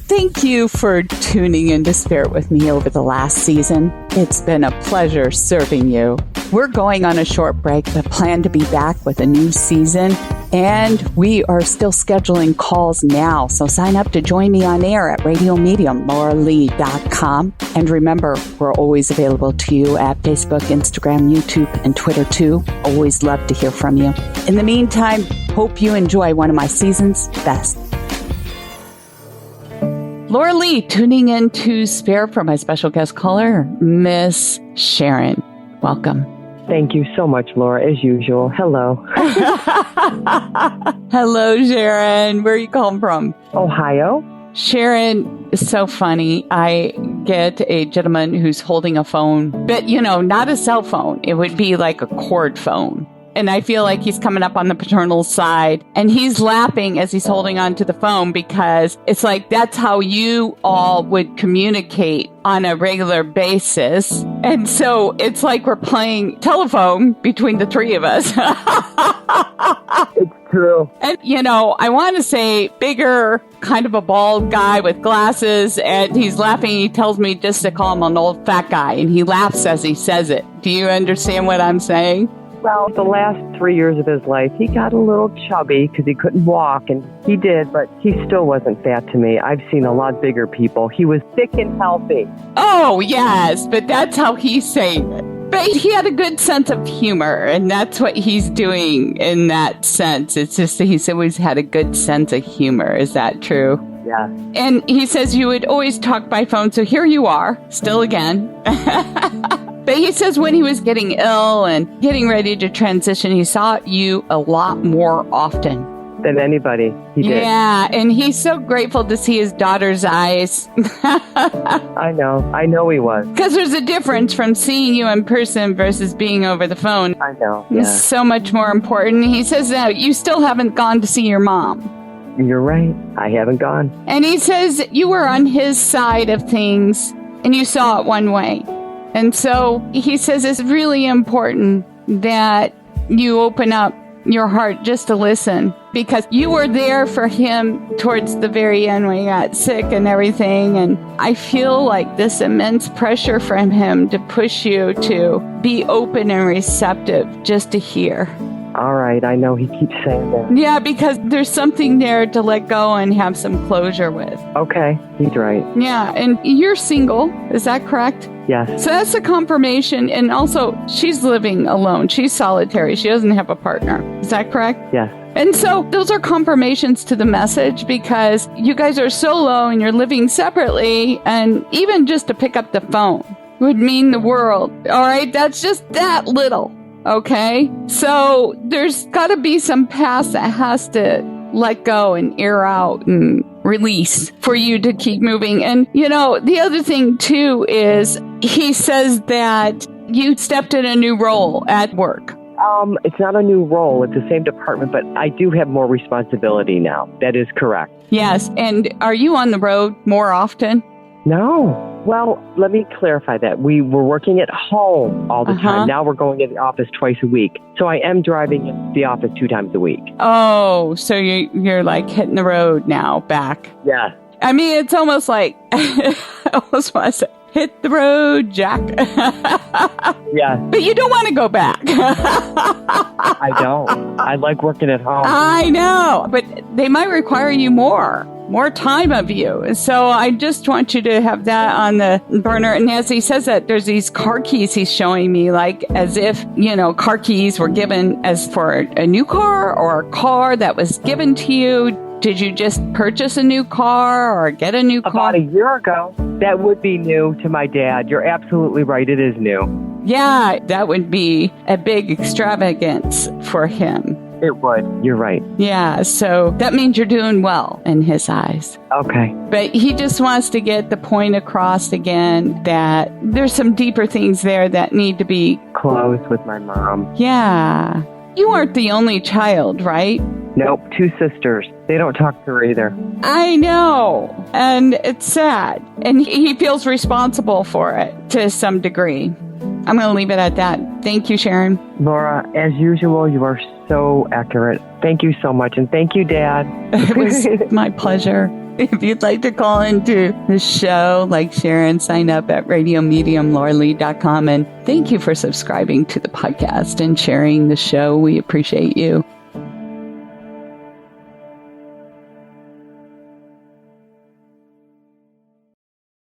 Thank you for tuning in to Spirit with me over the last season. It's been a pleasure serving you. We're going on a short break, but plan to be back with a new season. And we are still scheduling calls now. So sign up to join me on air at Radio Medium, lauralee.com. And remember, we're always available to you at Facebook, Instagram, YouTube, and Twitter too. Always love to hear from you. In the meantime, hope you enjoy one of my season's best. Laura Lee tuning in to Spirit for my special guest caller, Miss Sharon. Welcome. Thank you so much, Laura, as usual. Hello. Hello, Sharon. Where are you calling from? Ohio. Sharon is so funny. I get a gentleman who's holding a phone, but, not a cell phone. It would be like a cord phone. And I feel like he's coming up on the paternal side and he's laughing as he's holding on to the phone because it's like that's how you all would communicate on a regular basis. And so it's like we're playing telephone between the three of us. It's true. And, I want to say bigger, kind of a bald guy with glasses, and he's laughing. He tells me just to call him an old fat guy, and he laughs as he says it. Do you understand what I'm saying? Well, the last 3 years of his life, he got a little chubby because he couldn't walk, and he did, but he still wasn't fat to me. I've seen a lot bigger people. He was thick and healthy. Oh, yes, but that's how he's saying it. But he had a good sense of humor, and that's what he's doing in that sense. It's just that he's always had a good sense of humor. Is that true? Yeah. And he says you would always talk by phone, so here you are, still again. But he says when he was getting ill and getting ready to transition, he saw you a lot more often. Than anybody. He did. Yeah, and he's so grateful to see his daughter's eyes. I know he was. Because there's a difference from seeing you in person versus being over the phone. I know, yeah. It's so much more important. He says that you still haven't gone to see your mom. You're right. I haven't gone. And he says you were on his side of things and you saw it one way. And so he says it's really important that you open up your heart just to listen because you were there for him towards the very end when he got sick and everything. And I feel like this immense pressure from him to push you to be open and receptive just to hear. All right. I know he keeps saying that. Yeah, because there's something there to let go and have some closure with. Okay. He's right. Yeah. And you're single. Is that correct? Yes. So that's a confirmation. And also, she's living alone. She's solitary. She doesn't have a partner. Is that correct? Yes. And so those are confirmations to the message because you guys are solo and you're living separately. And even just to pick up the phone would mean the world. All right. That's just that little. Okay. So there's got to be some past that has to let go and air out and release for you to keep moving. And, the other thing too is he says that you stepped in a new role at work. It's not a new role. It's the same department, but I do have more responsibility now. That is correct. Yes. And are you on the road more often? No. Well, let me clarify that. We were working at home all the time. Now we're going to the office twice a week. So I am driving in the office 2 times a week. Oh, so you're like hitting the road now back. Yeah. I mean, it's almost like, I almost want to say, hit the road, Jack. Yeah. But you don't want to go back. I don't. I like working at home. I know, but they might require you more time of you. So I just want you to have that on the burner. And as he says that, there's these car keys he's showing me, like as if, car keys were given as for a new car or a car that was given to you. Did you just purchase a new car or get a new car? About a year ago. That would be new to my dad. You're absolutely right. It is new. Yeah, that would be a big extravagance for him. It would. You're right. Yeah, so that means you're doing well in his eyes. Okay. But he just wants to get the point across again that there's some deeper things there that need to be closed with my mom. Yeah. You aren't the only child, right? Nope, 2 sisters. They don't talk to her either. I know. And it's sad. And he feels responsible for it to some degree. I'm going to leave it at that. Thank you, Sharon. Laura, as usual, you are so accurate. Thank you so much. And thank you, Dad. It was my pleasure. If you'd like to call into the show, like Sharon, sign up at radiomediumlauralee.com. And thank you for subscribing to the podcast and sharing the show. We appreciate you.